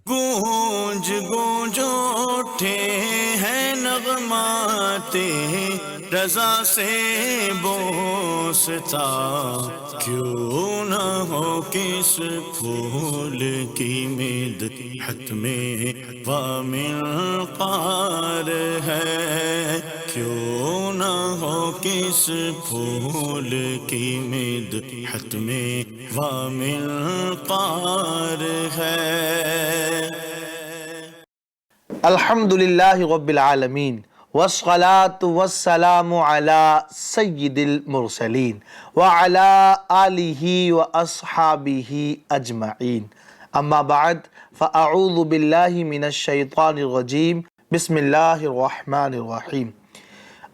گونج گونج اٹھے ہیں نغمات رضا سے بوستا، کیوں نہ ہو کس پھول کی مدحت میں ومنقار ہے، کیوں نہ ہو کس پھول کی مدحت میں ومنقار ہے۔ الحمدللہ رب العالمین والصلاة والسلام علی سید المرسلین وعلی آلہ واصحابہ اجمعین، اما بعد فاعوذ باللہ من الشیطان الرجیم، بسم اللہ الرحمن الرحیم۔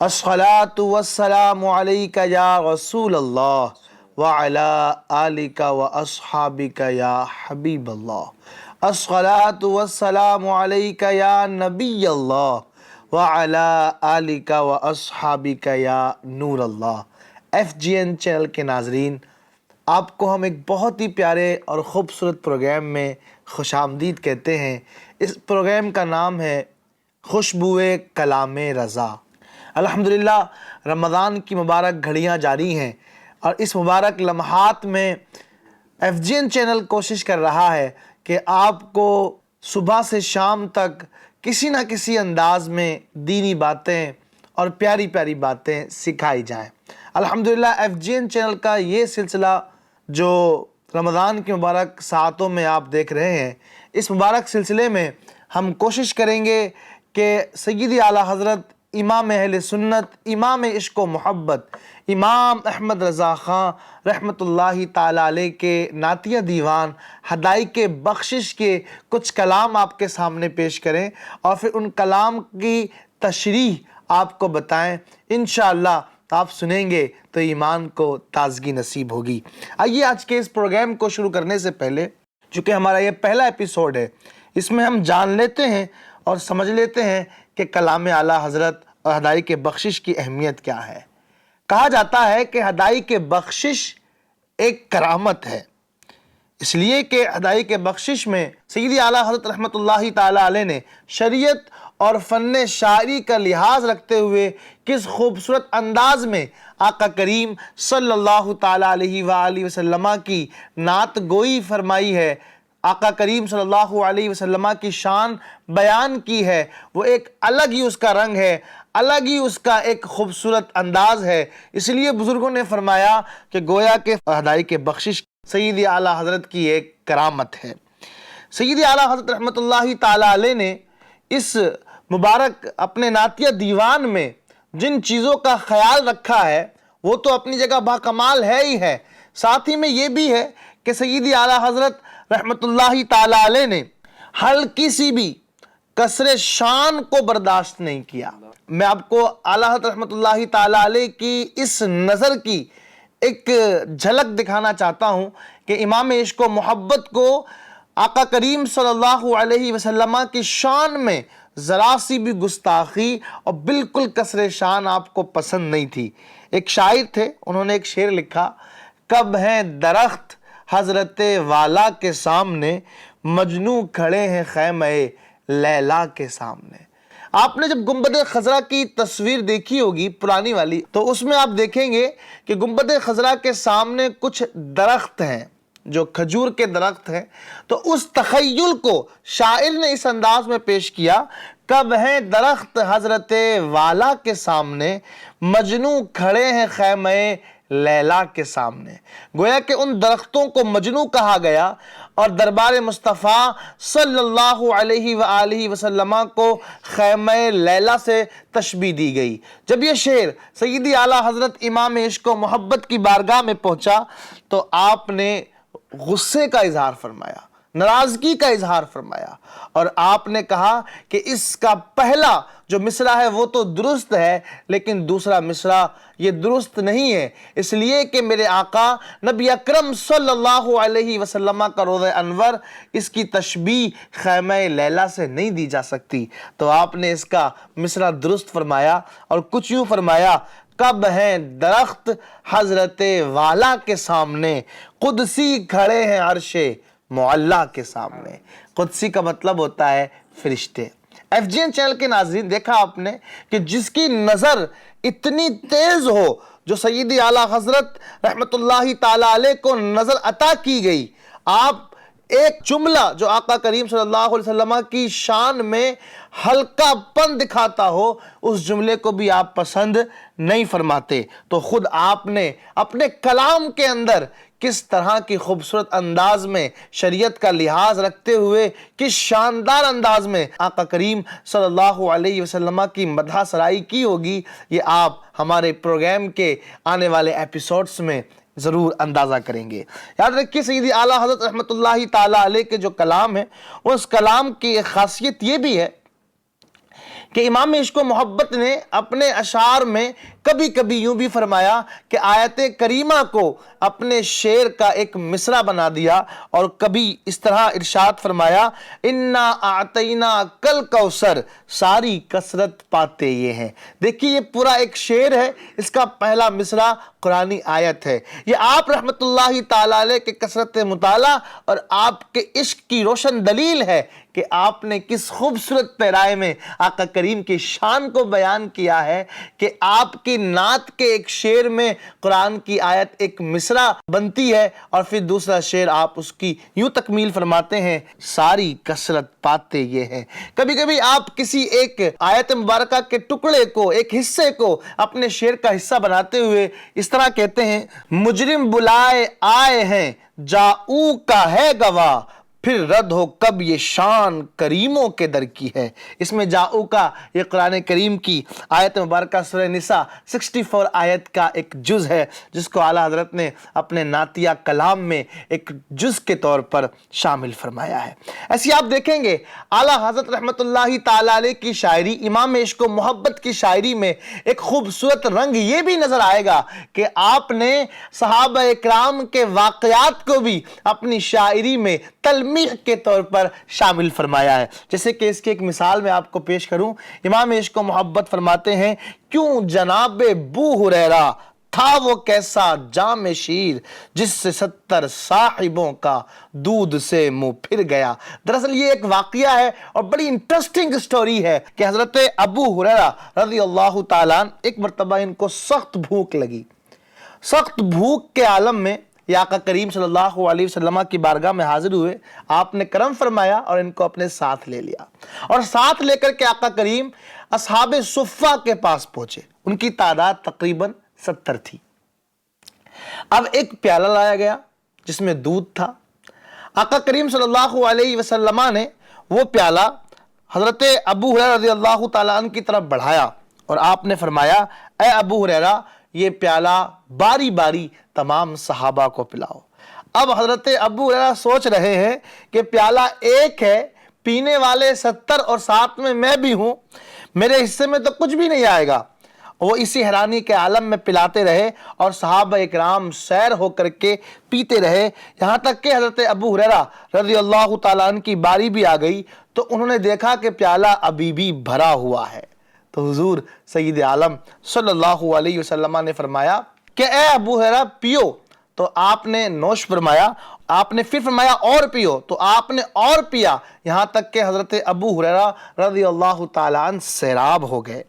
الصلاة والسلام علیک یا رسول اللہ وعلی آلک واصحابک یا حبیب اللہ، الصلاة والسلام علیک یا نبی اللہ وعلی آلک واصحابک یا نور اللہ۔ FGN چینل کے ناظرین، آپ کو ہم ایک بہت ہی پیارے اور خوبصورت پروگرام میں خوش آمدید کہتے ہیں۔ اس پروگرام کا نام ہے خوشبوئے کلام رضا۔ الحمدللہ رمضان کی مبارک گھڑیاں جاری ہیں، اور اس مبارک لمحات میں FGN چینل کوشش کر رہا ہے کہ آپ کو صبح سے شام تک کسی نہ کسی انداز میں دینی باتیں اور پیاری پیاری باتیں سکھائی جائیں۔ الحمدللہ FGN چینل کا یہ سلسلہ جو رمضان کی مبارک ساعتوں میں آپ دیکھ رہے ہیں، اس مبارک سلسلے میں ہم کوشش کریں گے کہ سیدی اعلیٰ حضرت امام اہل سنت، امام عشق و محبت، امام احمد رضا خان رحمۃ اللہ تعالیٰ علیہ کے نعتیہ دیوان ہدائق بخشش کے کچھ کلام آپ کے سامنے پیش کریں، اور پھر ان کلام کی تشریح آپ کو بتائیں۔ انشاءاللہ آپ سنیں گے تو ایمان کو تازگی نصیب ہوگی۔ آئیے آج کے اس پروگرام کو شروع کرنے سے پہلے، چونکہ ہمارا یہ پہلا ایپیسوڈ ہے، اس میں ہم جان لیتے ہیں اور سمجھ لیتے ہیں کہ کلام اعلیٰ حضرت اور ہدائق بخشش کی اہمیت کیا ہے۔ کہا جاتا ہے کہ ہدائق بخشش ایک کرامت ہے، اس لیے کہ ہدائق بخشش میں سیدی اعلیٰ حضرت رحمۃ اللہ تعالیٰ علیہ نے شریعت اور فن شاعری کا لحاظ رکھتے ہوئے کس خوبصورت انداز میں آقا کریم صلی اللہ تعالیٰ علیہ وآلہ وسلم کی نعت گوئی فرمائی ہے، آقا کریم صلی اللہ علیہ وسلم کی شان بیان کی ہے، وہ ایک الگ ہی اس کا رنگ ہے، الگ ہی اس کا ایک خوبصورت انداز ہے۔ اس لیے بزرگوں نے فرمایا کہ گویا کہ ہدائق بخشش سیدی اعلیٰ حضرت کی ایک کرامت ہے۔ سیدی اعلیٰ حضرت رحمۃ اللہ تعالیٰ علیہ نے اس مبارک اپنے نعتیہ دیوان میں جن چیزوں کا خیال رکھا ہے وہ تو اپنی جگہ باکمال ہے ہی ہے، ساتھ ہی میں یہ بھی ہے کہ سیدی اعلیٰ حضرت رحمۃ اللہ تعالیٰ علیہ نے ہلکی سی بھی کسر شان کو برداشت نہیں کیا۔ میں آپ کو اعلیٰ حضرت رحمۃ اللہ تعالیٰ علیہ کی اس نظر کی ایک جھلک دکھانا چاہتا ہوں کہ امام عشق و محبت کو آقا کریم صلی اللہ علیہ وسلم کی شان میں ذرا سی بھی گستاخی اور بالکل کسر شان آپ کو پسند نہیں تھی۔ ایک شاعر تھے، انہوں نے ایک شعر لکھا، کب ہیں درخت حضرت والا کے سامنے، مجنوں کھڑے ہیں خیمہ لیلا کے سامنے۔ آپ نے جب گنبد خضرا کی تصویر دیکھی ہوگی پرانی والی، تو اس میں آپ دیکھیں گے کہ گنبد خضرا کے سامنے کچھ درخت ہیں جو کھجور کے درخت ہیں، تو اس تخیل کو شاعر نے اس انداز میں پیش کیا، کب ہیں درخت حضرت والا کے سامنے، مجنوں کھڑے ہیں خیمہ لیلا کے سامنے۔ گویا کہ ان درختوں کو مجنوں کہا گیا اور دربار مصطفیٰ صلی اللہ علیہ وآلہ وسلم کو خیمہ لیلا سے تشبیہ دی گئی۔ جب یہ شعر سیدی اعلیٰ حضرت امام عشق و محبت کی بارگاہ میں پہنچا تو آپ نے غصے کا اظہار فرمایا، ناراضگی کا اظہار فرمایا، اور آپ نے کہا کہ اس کا پہلا جو مصرع ہے وہ تو درست ہے، لیکن دوسرا مصرع یہ درست نہیں ہے، اس لیے کہ میرے آقا نبی اکرم صلی اللہ علیہ وسلم کا روضہ انور اس کی تشبیہ خیمہ لیلا سے نہیں دی جا سکتی۔ تو آپ نے اس کا مصرع درست فرمایا اور کچھ یوں فرمایا، کب ہیں درخت حضرت والا کے سامنے، قدسی کھڑے ہیں عرش معلیٰ کے سامنے۔ قدسی کا مطلب ہوتا ہے فرشتے۔ FGN چینل کے ناظرین، دیکھا آپ نے کہ جس کی نظر اتنی تیز ہو، جو سیدی اعلیٰ حضرت رحمت اللہ تعالی علیہ کو نظر عطا کی گئی، آپ ایک جملہ جو آقا کریم صلی اللہ علیہ وسلم کی شان میں ہلکا پن دکھاتا ہو، اس جملے کو بھی آپ پسند نہیں فرماتے، تو خود آپ نے اپنے کلام کے اندر کس طرح کی خوبصورت انداز میں شریعت کا لحاظ رکھتے ہوئے کس شاندار انداز میں آقا کریم صلی اللہ علیہ وسلم کی مدح سرائی کی ہوگی، یہ آپ ہمارے پروگرام کے آنے والے ایپیسوڈز میں ضرور اندازہ کریں گے۔ یاد رکھیے سیدی اعلیٰ حضرت رحمت اللہ تعالی علیہ کے جو کلام ہے، اس کلام کی ایک خاصیت یہ بھی ہے کہ امام عشق و محبت نے اپنے اشعار میں کبھی کبھی یوں بھی فرمایا کہ آیت کریمہ کو اپنے شعر کا ایک مصرع بنا دیا، اور کبھی اس طرح ارشاد فرمایا انا اعطینا کل کوثر، ساری کثرت پاتے یہ ہیں۔ دیکھیے یہ پورا ایک شعر ہے، اس کا پہلا مصرع قرآنی آیت ہے۔ یہ آپ رحمت اللہ تعالی علیہ کے کثرت مطالعہ اور آپ کے عشق کی روشن دلیل ہے کہ آپ نے کس خوبصورت پیرائے میں آقا کریم کی شان کو بیان کیا ہے کہ آپ کی نعت کے ایک شعر میں قرآن کی آیت ایک مصرع بنتی ہے، اور پھر دوسرا شعر آپ اس کی یوں تکمیل فرماتے ہیں ساری کثرت پاتے یہ ہیں۔ کبھی کبھی آپ کسی ایک آیت مبارکہ کے ٹکڑے کو، ایک حصے کو اپنے شعر کا حصہ بناتے ہوئے اس طرح کہتے ہیں مجرم بلائے آئے ہیں جاؤ کا ہے گواہ، پھر رد ہو کب یہ شان کریموں کے در کی ہے۔ اس میں جاؤ کا یہ قرآن کریم کی آیت مبارکہ سورہ نساء 64 آیت کا ایک جز ہے، جس کو اعلیٰ حضرت نے اپنے نعتیہ کلام میں ایک جز کے طور پر شامل فرمایا ہے۔ ایسی آپ دیکھیں گے اعلیٰ حضرت رحمت اللہ تعالی علیہ کی شاعری، امام عشق و محبت کی شاعری میں ایک خوبصورت رنگ یہ بھی نظر آئے گا کہ آپ نے صحابہ اکرام کے واقعات کو بھی اپنی شاعری میں تلمیح کے طور پر شامل فرمایا ہے۔ جیسے کہ اس کی ایک مثال میں آپ کو پیش کروں، امام عشق و محبت فرماتے ہیں کیوں جناب بو ہریرہ تھا وہ کیسا جام شیر جس سے 70 صاحبوں کا دودھ سے منہ پھر گیا۔ دراصل یہ ایک واقعہ ہے اور بڑی انٹرسٹنگ سٹوری ہے کہ حضرت ابو ہریرہ رضی اللہ تعالیٰ عنہ ایک مرتبہ ان کو سخت بھوک لگی۔ سخت بھوک کے عالم میں یہ آقا کریم صلی اللہ علیہ وسلم کی بارگاہ میں حاضر ہوئے، آپ نے کرم فرمایا اور ان کو اپنے ساتھ لے لیا، اور ساتھ لے کر کے آقا کریم اصحاب صفہ کے پاس پہنچے۔ ان کی تعداد تقریباً 70 تھی۔ اب ایک پیالہ لایا گیا جس میں دودھ تھا۔ آقا کریم صلی اللہ علیہ وسلم نے وہ پیالہ حضرت ابو ہریرہ رضی اللہ تعالیٰ عنہ کی طرف بڑھایا اور آپ نے فرمایا اے ابو ہریرہ یہ پیالہ باری باری تمام صحابہ کو پلاؤ۔ اب حضرت ابو ہریرہ سوچ رہے ہیں کہ پیالہ ایک ہے، پینے والے 70 اور ساتھ میں بھی ہوں، میرے حصے میں تو کچھ بھی نہیں آئے گا۔ وہ اسی حیرانی کے عالم میں پلاتے رہے اور صحابہ اکرام سیر ہو کر کے پیتے رہے، یہاں تک کہ حضرت ابو ہریرہ رضی اللہ تعالیٰ عنہ کی باری بھی آ گئی تو انہوں نے دیکھا کہ پیالہ ابھی بھی بھرا ہوا ہے۔ تو حضور سید عالم صلی اللہ علیہ وسلم نے فرمایا کہ اے ابو ہریرہ پیو، تو آپ نے نوش فرمایا، آپ نے پھر فرمایا اور پیو، تو آپ نے اور پیا، یہاں تک کہ حضرت ابو ہریرہ رضی اللہ تعالیٰ عنہ سیراب ہو گئے۔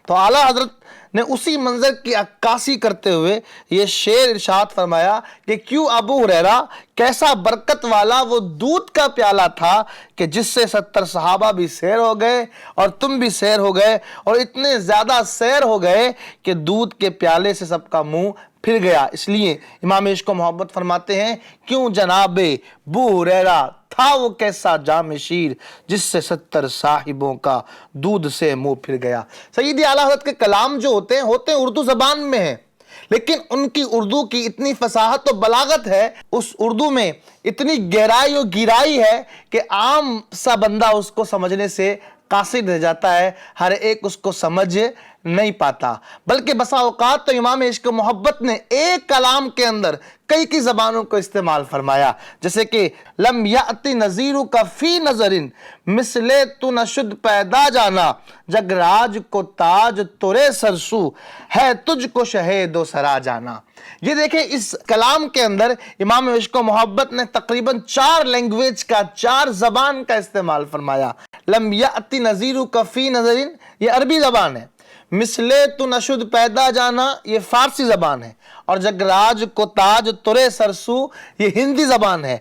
تو اعلیٰ حضرت نے اسی منظر کی عکاسی کرتے ہوئے یہ شعر ارشاد فرمایا کہ کیوں ابو ہریرہ کیسا برکت والا وہ دودھ کا پیالہ تھا کہ جس سے 70 صحابہ بھی سیر ہو گئے اور تم بھی سیر ہو گئے، اور اتنے زیادہ سیر ہو گئے کہ دودھ کے پیالے سے سب کا منہ پھر گیا۔ اس لیے امام عشق و محبت فرماتے ہیں کیوں جناب بو ہریرہ تھا وہ کیسا جام شیر جس سے 70 صاحبوں کا دودھ سے منہ پھر گیا۔ سیدی اعلیٰ حضرت کے کلام جو ہوتے ہیں اردو زبان میں ہیں، لیکن ان کی اردو کی اتنی فصاحت و بلاغت ہے، اس اردو میں اتنی گہرائی و گہرائی ہے کہ عام سا بندہ اس کو سمجھنے سے قاصر رہ جاتا ہے، ہر ایک اس کو سمجھ نہیں پاتا، بلکہ بسا اوقات تو امام عشق و محبت نے ایک کلام کے اندر کئی زبانوں کو استعمال فرمایا، جیسے کہ لم یأتی نظیرک فی نظر مثل تو نشد پیدا جانا، جگ راج کو تاج ترے سرسو ہے تجھ کو شہید و سرا جانا۔ یہ دیکھیں اس کلام کے اندر امام عشق و محبت نے تقریباً 4 لینگویج کا، 4 زبان کا استعمال فرمایا۔ لم یأتی نظیرک فی نظر یہ عربی زبان ہے، مثل تو نشد پیدا جانا یہ فارسی زبان ہے، اور جگ راج کو تاج ترے سرسو یہ ہندی زبان ہے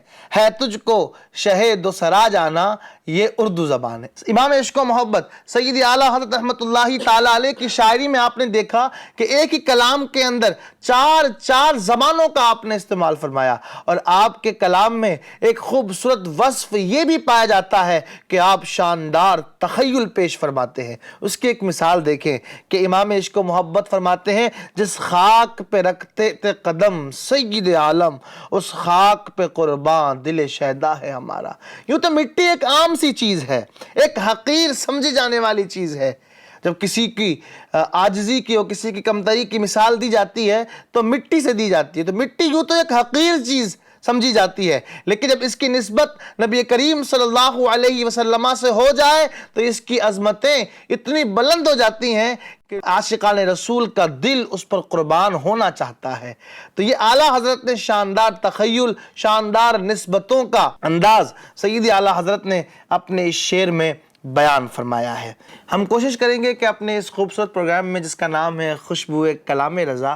تجھ کو شہید و سرا جانا یہ اردو زبان ہے۔ امام عشق و محبت سیدی اعلیٰ حضرت رحمۃ اللہ تعالیٰ علیہ کی شاعری میں آپ نے دیکھا کہ ایک ہی کلام کے اندر 4 زبانوں کا آپ نے استعمال فرمایا، اور آپ کے کلام میں ایک خوبصورت وصف یہ بھی پایا جاتا ہے کہ آپ شاندار تخیل پیش فرماتے ہیں۔ اس کی ایک مثال دیکھیں کہ امام عشق و محبت فرماتے ہیں جس خاک پہ رکھتے تھے قدم سید عالم اس خاک پہ قربان دل شہدا ہے ہمارا۔ یوں تو مٹی ایک عام سی چیز ہے، ایک حقیر سمجھی جانے والی چیز ہے۔ جب کسی کی عاجزی کی اور کسی کی کمتری کی مثال دی جاتی ہے تو مٹی سے دی جاتی ہے، تو مٹی یوں تو ایک حقیر چیز سمجھی جاتی ہے، لیکن جب اس کی نسبت نبی کریم صلی اللہ علیہ وسلم سے ہو جائے تو اس کی عظمتیں اتنی بلند ہو جاتی ہیں کہ عاشقان رسول کا دل اس پر قربان ہونا چاہتا ہے۔ تو یہ اعلیٰ حضرت نے شاندار تخیل، شاندار نسبتوں کا انداز سیدی اعلیٰ حضرت نے اپنے اس شعر میں بیان فرمایا ہے۔ ہم کوشش کریں گے کہ اپنے اس خوبصورت پروگرام میں جس کا نام ہے خوشبو کلام رضا،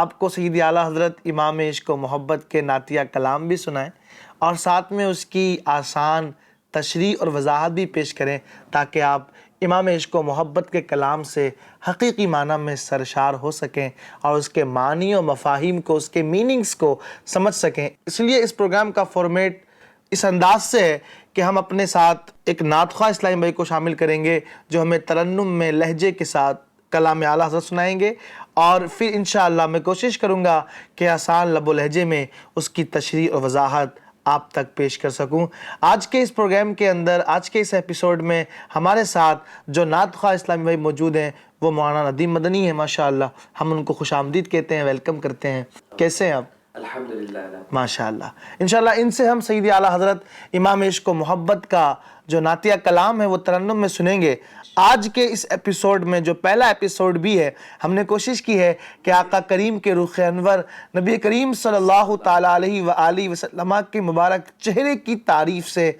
آپ کو سیدی اعلیٰ حضرت امام عشق و محبت کے نعتیہ کلام بھی سنائیں اور ساتھ میں اس کی آسان تشریح اور وضاحت بھی پیش کریں، تاکہ آپ امام عشق و محبت کے کلام سے حقیقی معنی میں سرشار ہو سکیں اور اس کے معنی و مفاہیم کو، اس کے میننگز کو سمجھ سکیں۔ اس لیے اس پروگرام کا فارمیٹ اس انداز سے ہے کہ ہم اپنے ساتھ ایک نعت خواہ اسلامی بھائی کو شامل کریں گے جو ہمیں ترنم میں لہجے کے ساتھ کلام اعلیٰ حضرت سنائیں گے، اور پھر انشاءاللہ میں کوشش کروں گا کہ آسان لب و لہجے میں اس کی تشریح اور وضاحت آپ تک پیش کر سکوں۔ آج کے اس پروگرام کے اندر، آج کے اس ایپیسوڈ میں ہمارے ساتھ جو نعت خواہ اسلامی بھائی موجود ہیں وہ مولانا ندیم مدنی ہیں۔ ماشاءاللہ ہم ان کو خوش آمدید کہتے ہیں، ویلکم کرتے ہیں۔ کیسے ہیں آپ؟ الحمدللہ ماشاءاللہ۔ انشاءاللہ ان سے ہم سیدی اعلیٰ حضرت امام عشق و محبت کا جو نعتیہ کلام ہے وہ ترنم میں سنیں گے۔ آج کے اس ایپیسوڈ میں جو پہلا ایپیسوڈ بھی ہے، ہم نے کوشش کی ہے کہ آقا کریم کے رخ انور نبی کریم صلی اللہ تعالیٰ علیہ وآلہ وسلم کے مبارک چہرے کی تعریف سے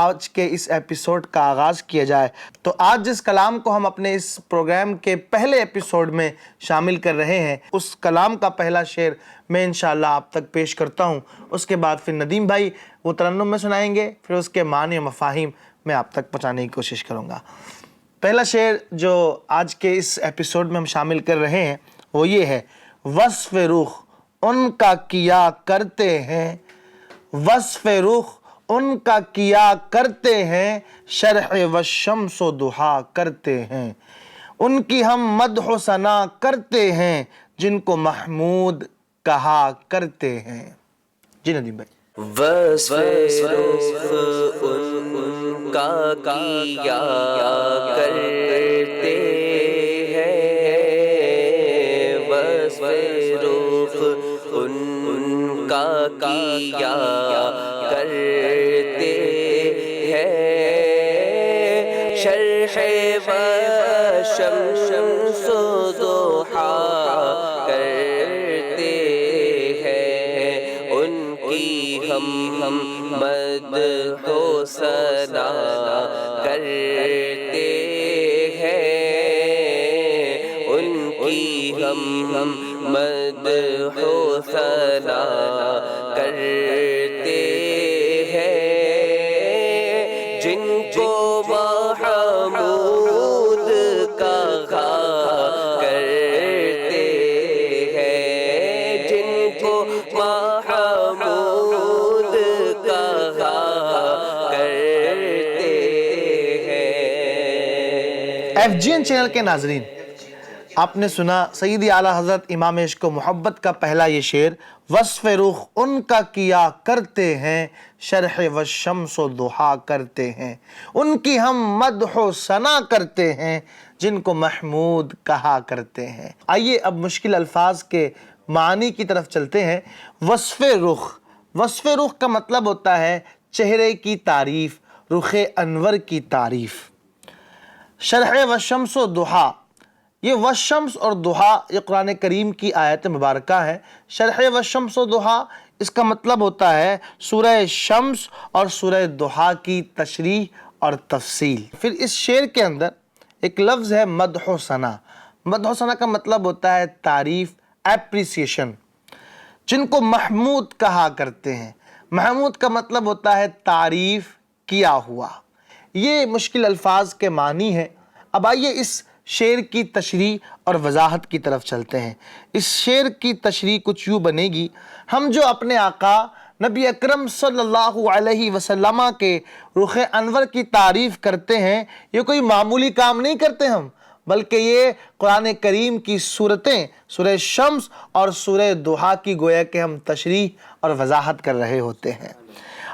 آج کے اس ایپیسوڈ کا آغاز کیا جائے۔ تو آج جس کلام کو ہم اپنے اس پروگرام کے پہلے ایپیسوڈ میں شامل کر رہے ہیں، اس کلام کا پہلا شعر میں انشاءاللہ آپ تک پیش کرتا ہوں۔ اس کے بعد پھر ندیم بھائی وہ ترنم میں سنائیں گے، پھر اس کے معنی و مفاہیم میں آپ تک پہنچانے کی کوشش کروں گا۔ پہلا شعر جو آج کے اس ایپیسوڈ میں ہم شامل کر رہے ہیں وہ یہ ہے: وصف رخ ان کا کیا کرتے ہیں، وصف رخ ان کا کیا کرتے ہیں، شرح و شمس و ضحیٰ کرتے ہیں، ان کی ہم مدح و ثنا کرتے ہیں، جن کو محمود کہا کرتے ہیں۔ جی ندیم بھائی۔ وصف رخ ان کا کیا کرتے ہیں، وصف رخ ان کا کیا کرتے ہیں، شرح و شمس و ضحیٰ کرتے ہیں، ان کی ہم مدح و ثنا کرتے ہیں، ان کی ہم مدح و ثنا کرتے ہیں، جن کو محمود کہا کرتے ہیں، جن کو محمود کہا کرتے ہیں۔ FGN چینل کے ناظرین، آپ نے سنا سیدی اعلیٰ حضرت امام عشق و محبت کا پہلا یہ شعر، وصف رخ ان کا کیا کرتے ہیں، شرح و شمس و ضحا کرتے ہیں، ان کی ہم مدح و ثنا کرتے ہیں، جن کو محمود کہا کرتے ہیں۔ آئیے اب مشکل الفاظ کے معنی کی طرف چلتے ہیں۔ وصف رخ، وصف رخ کا مطلب ہوتا ہے چہرے کی تعریف، رخ انور کی تعریف۔ شرح و شمس و ضحا، یہ والشمس اور ضحا یہ قرآن کریم کی آیت مبارکہ ہے۔ شرح والشمس و ضحا اس کا مطلب ہوتا ہے سورہ شمس اور سورہ ضحا کی تشریح اور تفصیل۔ پھر اس شعر کے اندر ایک لفظ ہے مدح و ثنا۔ مدح و ثنا کا مطلب ہوتا ہے تعریف، اپریسیشن، جن کو محمود کہا کرتے ہیں۔ محمود کا مطلب ہوتا ہے تعریف کیا ہوا۔ یہ مشکل الفاظ کے معنی ہے۔ اب آئیے اس شعر کی تشریح اور وضاحت کی طرف چلتے ہیں۔ اس شعر کی تشریح کچھ یوں بنے گی، ہم جو اپنے آقا نبی اکرم صلی اللہ علیہ وسلم کے رخ انور کی تعریف کرتے ہیں، یہ کوئی معمولی کام نہیں کرتے ہم، بلکہ یہ قرآن کریم کی صورتیں سورہ شمس اور سورہ ضحا کی گویا کہ ہم تشریح اور وضاحت کر رہے ہوتے ہیں۔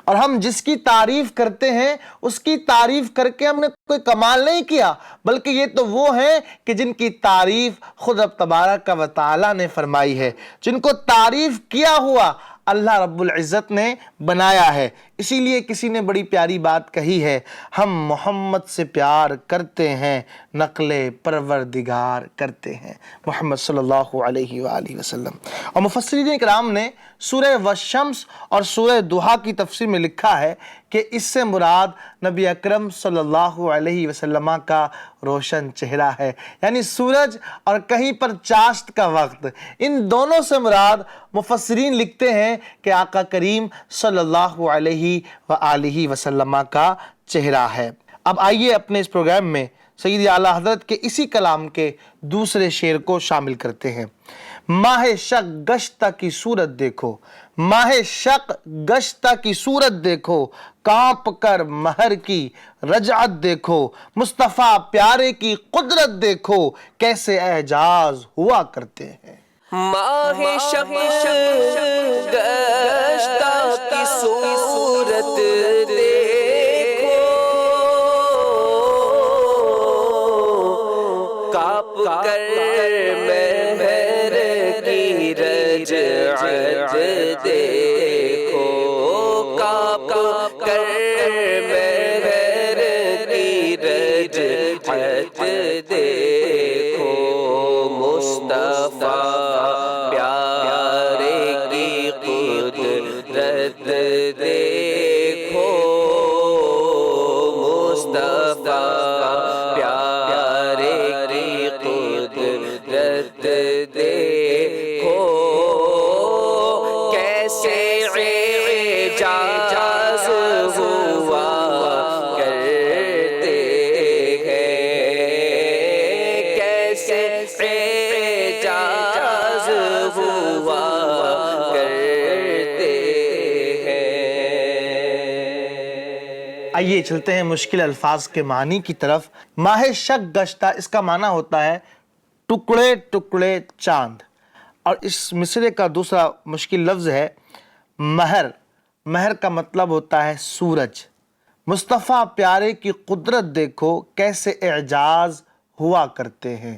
اور ہم جس کی تعریف کرتے ہیں اس کی تعریف کر کے ہم نے کوئی کمال نہیں کیا، بلکہ یہ تو وہ ہیں کہ جن کی تعریف خود رب تبارک و تعالی نے فرمائی ہے، جن کو تعریف کیا ہوا اللہ رب العزت نے بنایا ہے۔ اسی لیے کسی نے بڑی پیاری بات کہی ہے، ہم محمد سے پیار کرتے ہیں، نقل پروردگار کرتے ہیں، محمد صلی اللہ علیہ وآلہ وسلم۔ اور مفسرین اکرام نے سورہ والشمس اور سورہ ضحا کی تفسیر میں لکھا ہے کہ اس سے مراد نبی اکرم صلی اللہ علیہ وسلم کا روشن چہرہ ہے، یعنی سورج اور کہیں پر چاشت کا وقت، ان دونوں سے مراد مفسرین لکھتے ہیں کہ آقا کریم صلی اللہ علیہ وآلہ وسلم کا چہرہ ہے۔ اب آئیے اپنے اس پروگرام میں سیدی اعلیٰ حضرت کے اسی کلام کے دوسرے شعر کو شامل کرتے ہیں۔ ماہ شق گشتہ کی صورت دیکھو، ماہ شق گشتہ کی صورت دیکھو، کانپ کر مہر کی رجعت دیکھو، مصطفیٰ پیارے کی قدرت دیکھو، کیسے اعجاز ہوا کرتے ہیں۔ ماہ شب گشتہ کی صورت دیکھو، کانپ کر مہر کی رجعت دیکھو، کانپ کر مہر کی رجعت دیکھو، مصطفیٰ دیکھو، مصطفیٰ پیارے کی قدرت دیکھو، کیسے اعجاز ہوا کرتے ہیں، کیسے اعجاز ہوا آئیے چلتے ہیں مشکل الفاظ کے معنی کی طرف۔ ماہ شق گشتہ اس کا معنی ہوتا ہے ٹکڑے ٹکڑے چاند، اور اس مصرے کا دوسرا مشکل لفظ ہے مہر۔ مہر کا مطلب ہوتا ہے سورج۔ مصطفیٰ پیارے کی قدرت دیکھو، کیسے اعجاز ہوا کرتے ہیں۔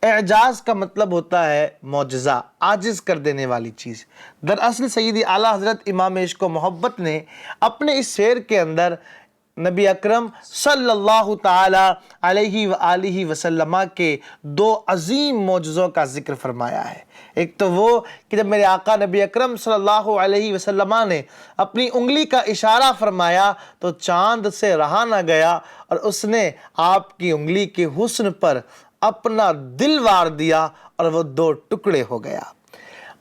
اعجاز کا مطلب ہوتا ہے معجزہ، عاجز کر دینے والی چیز۔ دراصل سیدی اعلیٰ حضرت امام عشق و محبت نے اپنے اس شعر کے اندر نبی اکرم صلی اللہ تعالی علیہ وآلہ وسلم کے دو عظیم معجزوں کا ذکر فرمایا ہے۔ ایک تو وہ کہ جب میرے آقا نبی اکرم صلی اللہ علیہ وسلم نے اپنی انگلی کا اشارہ فرمایا تو چاند سے رہا نہ گیا، اور اس نے آپ کی انگلی کے حسن پر اپنا دل وار دیا اور وہ دو ٹکڑے ہو گیا۔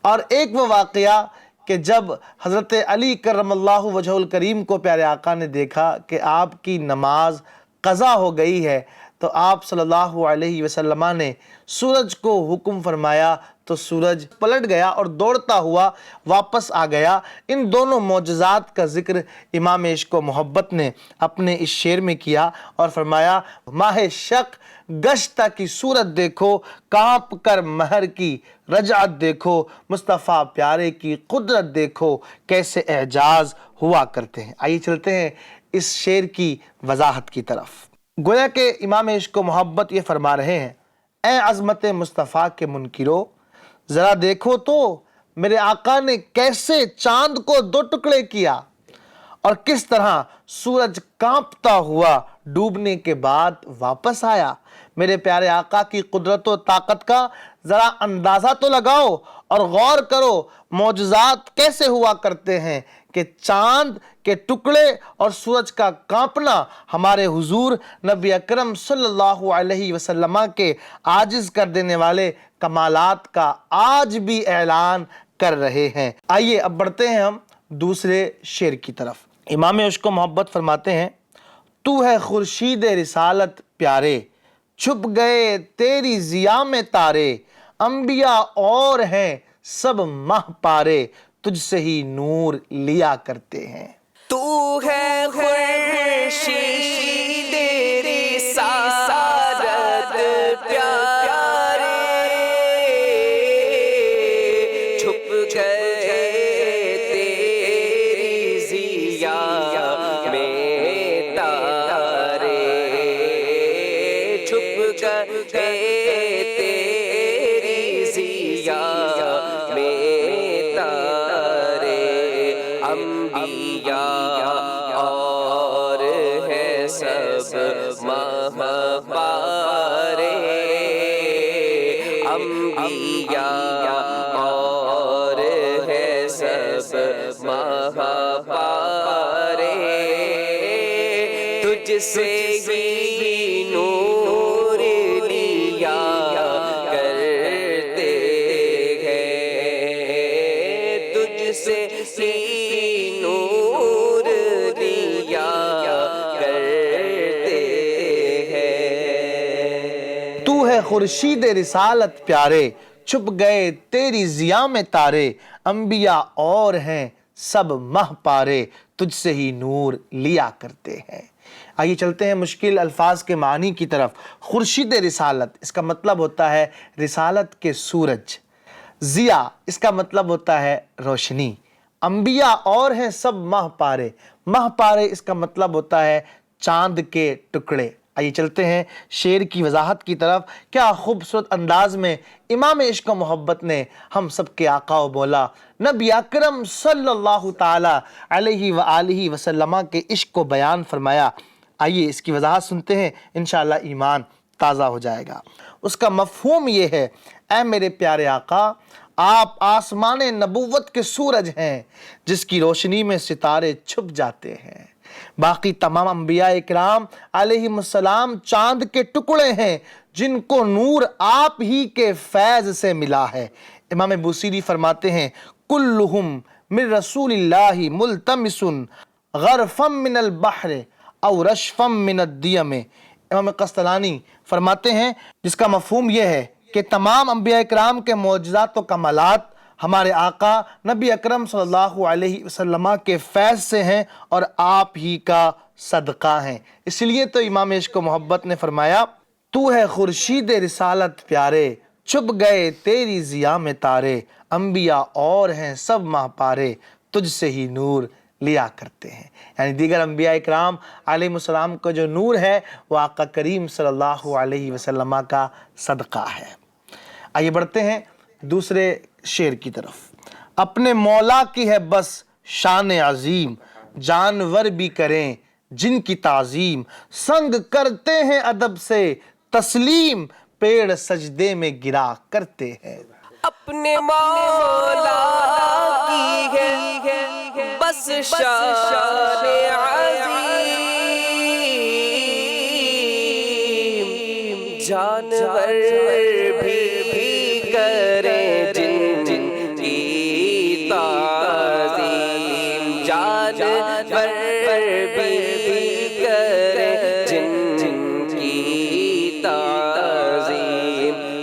اور ایک وہ واقعہ کہ جب حضرت علی کرم اللہ وجہ الکریم کو پیارے آقا نے دیکھا کہ آپ کی نماز قضا ہو گئی ہے، تو آپ صلی اللہ علیہ وسلم نے سورج کو حکم فرمایا تو سورج پلٹ گیا اور دوڑتا ہوا واپس آ گیا۔ ان دونوں معجزات کا ذکر امام عشق و محبت نے اپنے اس شعر میں کیا اور فرمایا ماہ شق گشتہ کی صورت دیکھو، کانپ کر مہر کی رجعت دیکھو، مصطفیٰ پیارے کی قدرت دیکھو، کیسے اعجاز ہوا کرتے ہیں۔ آئیے چلتے ہیں اس شعر کی وضاحت کی طرف۔ گویا کہ امام عشق و محبت یہ فرما رہے ہیں، اے عظمت مصطفیٰ کے منکرو، ذرا دیکھو تو میرے آقا نے کیسے چاند کو دو ٹکڑے کیا اور کس طرح سورج کانپتا ہوا ڈوبنے کے بعد واپس آیا۔ میرے پیارے آقا کی قدرت و طاقت کا ذرا اندازہ تو لگاؤ اور غور کرو معجزات کیسے ہوا کرتے ہیں کہ چاند کے ٹکڑے اور سورج کا کانپنا ہمارے حضور نبی اکرم صلی اللہ علیہ وسلم کے عاجز کر دینے والے کمالات کا آج بھی اعلان کر رہے ہیں۔ آئیے اب بڑھتے ہیں ہم دوسرے شعر کی طرف۔ امام عشق و محبت فرماتے ہیں، تو ہے خورشید رسالت پیارے، چھپ گئے تیری ضیاء میں تارے، انبیاء اور ہیں سب ماہ پارے، تجھ سے ہی نور لیا کرتے ہیں۔ تو ہے خورشید رسالت پیارے، چھپ گئے تیری ضیاء میں تارے، چھپ گئے تیری ضیاء میں تارے، انبیاء اور ہیں سب ماہ پارے، انبیاء اور ہیں سب ماہ پارے، تجھ سے ہی نور لیا کرتے ہیں، تجھ سے ہی نور لیا کرتے ہیں۔ تو ہے خورشید رسالت پیارے، چھپ گئے تیری ضیاء میں تارے، انبیاء اور ہیں سب ماہ پارے، تجھ سے ہی نور لیا کرتے ہیں۔ آئیے چلتے ہیں مشکل الفاظ کے معنی کی طرف۔ خورشید رسالت اس کا مطلب ہوتا ہے رسالت کے سورج، ضیاء اس کا مطلب ہوتا ہے روشنی، انبیاء اور ہیں سب ماہ پارے، ماہ پارے اس کا مطلب ہوتا ہے چاند کے ٹکڑے۔ آئیے چلتے ہیں شعر کی وضاحت کی طرف۔ کیا خوبصورت انداز میں امام عشق و محبت نے ہم سب کے آقا و مولا نبی اکرم صلی اللہ تعالی علیہ وآلہ وسلم کے عشق کو بیان فرمایا۔ آئیے اس کی وضاحت سنتے ہیں، انشاءاللہ ایمان تازہ ہو جائے گا۔ اس کا مفہوم یہ ہے، اے میرے پیارے آقا، آپ آسمان نبوت کے سورج ہیں جس کی روشنی میں ستارے چھپ جاتے ہیں، باقی تمام انبیاء اکرام علیہم السلام چاند کے ٹکڑے ہیں جن کو نور آپ ہی کے فیض سے ملا ہے۔ امام بوصیری فرماتے ہیں، کلہم من رسول اللہ ملتمس غرفا من البحر او رشفا من الدیم۔ امام قسطلانی فرماتے ہیں جس کا مفہوم یہ ہے کہ تمام انبیاء اکرام کے معجزات و کمالات ہمارے آقا نبی اکرم صلی اللہ علیہ وسلم کے فیض سے ہیں اور آپ ہی کا صدقہ ہیں۔ اس لیے تو امام عشق و محبت نے فرمایا، تو ہے خورشید رسالت پیارے، چھپ گئے تیری ضیاء میں تارے، انبیاء اور ہیں سب ماہ پارے، تجھ سے ہی نور لیا کرتے ہیں۔ یعنی دیگر انبیاء اکرام علیہ السلام کا جو نور ہے وہ آقا کریم صلی اللہ علیہ وسلم کا صدقہ ہے۔ آئیے بڑھتے ہیں دوسرے شعر کی طرف۔ اپنے مولا کی ہے بس شان عظیم، جانور بھی کریں جن کی تعظیم، سنگ کرتے ہیں ادب سے تسلیم، پیڑ سجدے میں گرا کرتے ہیں۔ اپنے مولا کی ہے بس شان عظیم، جانور بھی کریں جن کی تعظیم، جانور بھی کریں جن کی تعظیم،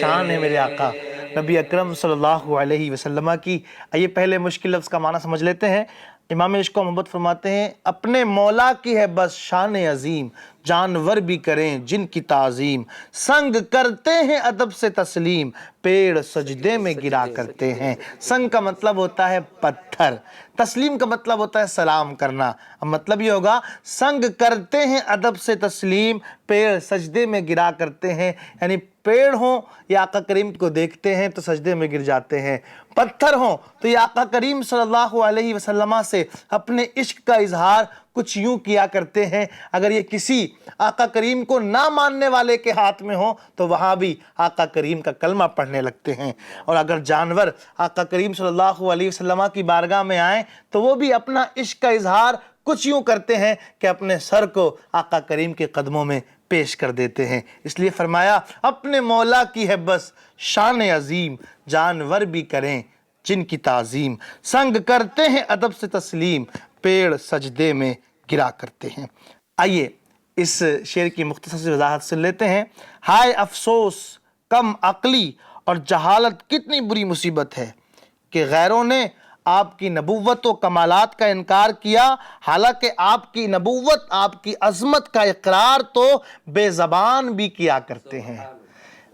شان ہے میرے آقا نبی اکرم صلی اللہ علیہ وسلم کی۔ آئیے پہلے مشکل لفظ کا معنی سمجھ لیتے ہیں۔ امام عشق و محبت فرماتے ہیں اپنے مولا کی ہے بس شان عظیم، جانور بھی کریں جن کی تعظیم، سنگ کرتے ہیں ادب سے تسلیم، پیڑ سجدے میں گرا کرتے ہیں۔ سنگ کا مطلب ہوتا ہے پتھر، تسلیم کا مطلب ہوتا ہے سلام کرنا۔ اب مطلب یہ ہوگا سنگ کرتے ہیں ادب سے تسلیم، پیڑ سجدے میں گرا کرتے ہیں، یعنی پیڑ ہوں یا آقا کریم کو دیکھتے ہیں تو سجدے میں گر جاتے ہیں، پتھر ہوں تو یہ آقا کریم صلی اللہ علیہ وسلم سے اپنے عشق کا اظہار کچھ یوں کیا کرتے ہیں۔ اگر یہ کسی آقا کریم کو نہ ماننے والے کے ہاتھ میں ہوں تو وہاں بھی آقا کریم کا کلمہ پڑھنے لگتے ہیں، اور اگر جانور آقا کریم صلی اللہ علیہ وسلم کی بارگاہ میں آئیں تو وہ بھی اپنا عشق کا اظہار کچھ یوں کرتے ہیں کہ اپنے سر کو آقا کریم کے قدموں میں پیش کر دیتے ہیں۔ اس لیے فرمایا اپنے مولا کی ہے بس شان عظیم، جانور بھی کریں جن کی تعظیم، سنگ کرتے ہیں ادب سے تسلیم، پیڑ سجدے میں گرا کرتے ہیں۔ آئیے اس شعر کی مختصر سی وضاحت سن لیتے ہیں۔ ہائے افسوس کم عقلی اور جہالت کتنی بری مصیبت ہے کہ غیروں نے آپ کی نبوت و کمالات کا انکار کیا، حالانکہ آپ کی نبوت، آپ کی عظمت کا اقرار تو بے زبان بھی کیا کرتے ہیں۔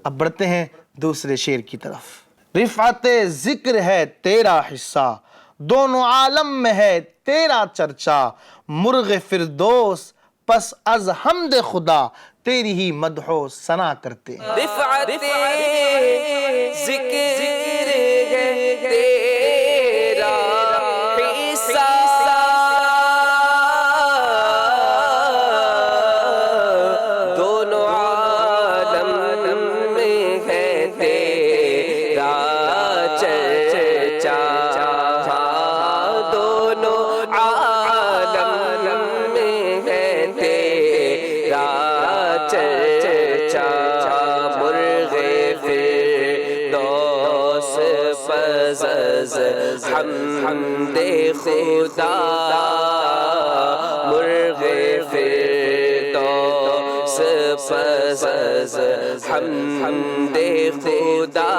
اب بڑھتے ہیں دوسرے شعر کی طرف۔ رفعت ذکر ہے تیرا حصہ، دونوں عالم میں ہے تیرا چرچا، مرغ فردوس پس از حمد خدا تیری ہی مدح و ثنا کرتے ہیں۔ رفعت ذکر ہے تیرا حصہ، دونوں عالم میں ہے تیرا چرچا، دونوں عالم میں ہے تیرا چرچا، مرغ فردوس پس از حمد خدا، مرغ فردوس پس از حمد خدا،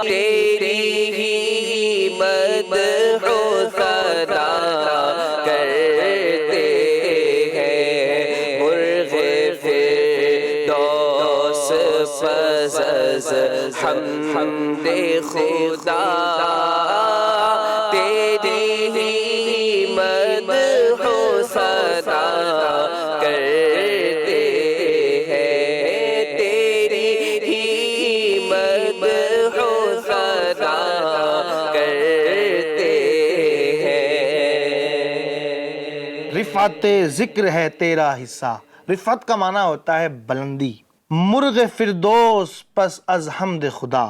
تیری ہی مدح و ثنا کرتے ہیں، مرغ فردوس پس از حمد خدا، تیری ہی مدح و ثنا کرتے ہیں، تیری ہی مدح و ثنا کرتے ہیں۔ رفعت ذکر ہے تیرا حصہ، رفعت کا معنی ہوتا ہے بلندی۔ مرغ فردوس پس از حمد خدا،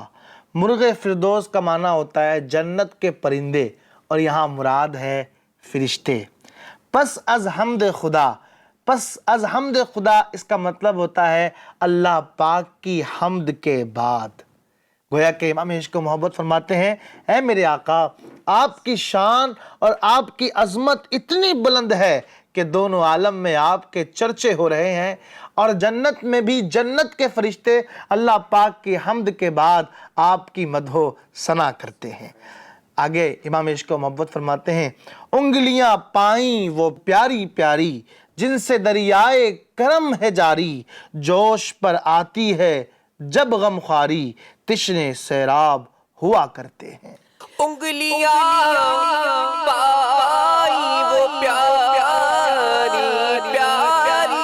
مرغ فردوس کا معنی ہوتا ہے جنت کے پرندے، اور یہاں مراد ہے فرشتے۔ پس از حمد خدا، پس از حمد خدا اس کا مطلب ہوتا ہے اللہ پاک کی حمد کے بعد۔ گویا کہ امام عشق و محبت فرماتے ہیں اے میرے آقا آپ کی شان اور آپ کی عظمت اتنی بلند ہے کہ دونوں عالم میں آپ کے چرچے ہو رہے ہیں، اور جنت میں بھی جنت کے فرشتے اللہ پاک کی حمد کے بعد آپ کی مدح و ثنا کرتے ہیں۔ آگے امام عشق و محبت فرماتے ہیں انگلیاں پائیں وہ پیاری پیاری جن سے دریائے کرم ہے جاری، جوش پر آتی ہے جب غم خواری تشنے سیراب ہوا کرتے ہیں۔ انگلیاں پائی وہ پیاری پیاری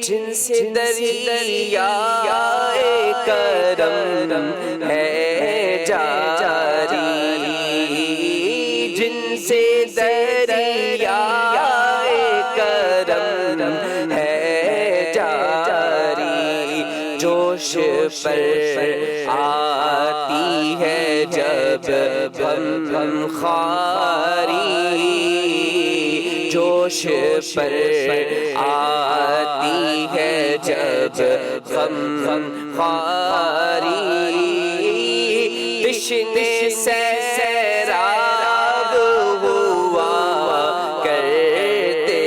جن سے دریائے کرم ہے جاری، سے دریائے کرم ہے جاری، جوش پر آتی ہے جب غم خواری، جوش پر آتی ہے جب غم خواری، تشنے سیراب ہوا کرتے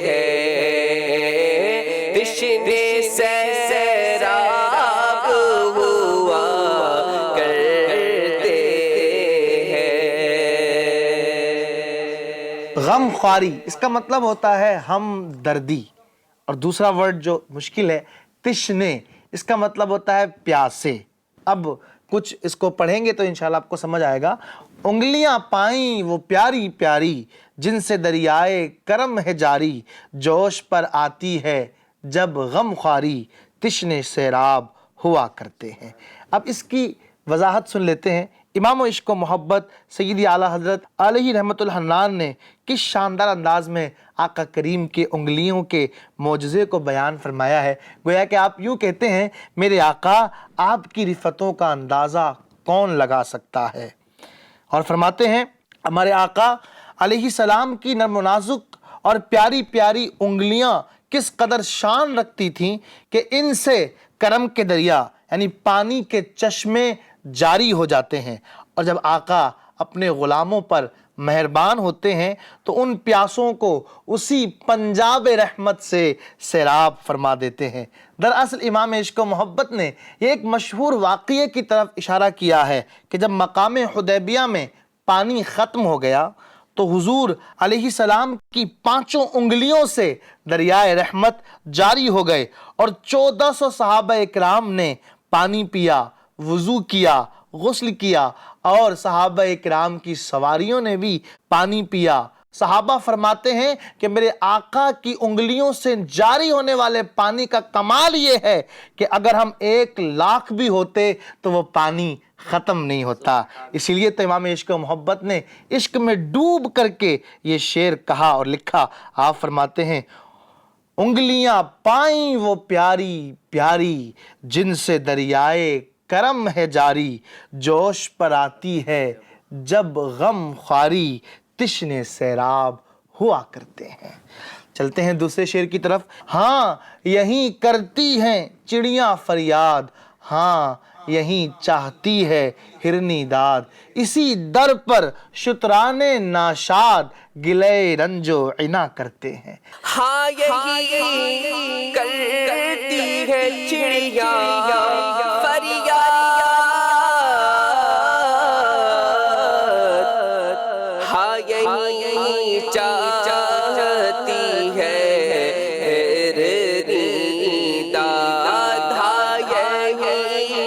ہیں، تشنے سیراب ہوا کرتے ہیں۔ غم خواری اس کا مطلب ہوتا ہے ہم دردی، اور دوسرا ورڈ جو مشکل ہے تشنے، اس کا مطلب ہوتا ہے پیاسے۔ اب کچھ اس کو پڑھیں گے تو انشاءاللہ آپ کو سمجھ آئے گا۔ انگلیاں پائیں وہ پیاری پیاری، جن سے دریائے کرم ہے جاری، جوش پر آتی ہے جب غم خواری، تشنے سیراب ہوا کرتے ہیں۔ اب اس کی وضاحت سن لیتے ہیں۔ امام و عشق و محبت سیدی اعلیٰ حضرت علیہ رحمت الحنان نے کس شاندار انداز میں آقا کریم کے انگلیوں کے معجزے کو بیان فرمایا ہے۔ گویا کہ آپ یوں کہتے ہیں میرے آقا آپ کی رفتوں کا اندازہ کون لگا سکتا ہے، اور فرماتے ہیں ہمارے آقا علیہ السلام کی نرم و نازک اور پیاری پیاری انگلیاں کس قدر شان رکھتی تھیں کہ ان سے کرم کے دریا یعنی پانی کے چشمے جاری ہو جاتے ہیں، اور جب آقا اپنے غلاموں پر مہربان ہوتے ہیں تو ان پیاسوں کو اسی پنجاب رحمت سے سیراب فرما دیتے ہیں۔ دراصل امام عشق و محبت نے یہ ایک مشہور واقعے کی طرف اشارہ کیا ہے کہ جب مقام حدیبیہ میں پانی ختم ہو گیا تو حضور علیہ السلام کی 5 انگلیوں سے دریائے رحمت جاری ہو گئے، اور 1400 صحابہ اکرام نے پانی پیا، وضو کیا، غسل کیا، اور صحابہ اکرام کی سواریوں نے بھی پانی پیا۔ صحابہ فرماتے ہیں کہ میرے آقا کی انگلیوں سے جاری ہونے والے پانی کا کمال یہ ہے کہ اگر ہم 1,00,000 بھی ہوتے تو وہ پانی ختم نہیں ہوتا۔ اسی لیے تو امام عشق و محبت نے عشق میں ڈوب کر کے یہ شعر کہا اور لکھا۔ آپ فرماتے ہیں انگلیاں پائیں وہ پیاری پیاری، جن سے دریائے کرم ہے جاری، جوش پر آتی ہے جب غم خواری، تشنے سیراب ہوا کرتے ہیں۔ چلتے ہیں دوسرے شعر کی طرف۔ ہاں یہیں کرتی ہیں چڑیاں فریاد، ہاں یہیں چاہتی ہے ہرنی داد، اسی در پر شتران ناشاد، گلے رنج و عنا کرتے ہیں۔ ہاں یہی کرتی ہے چڑیاں فریاد، ہاں یہی چاہتی ہے ہرنی داد، ہاں یہی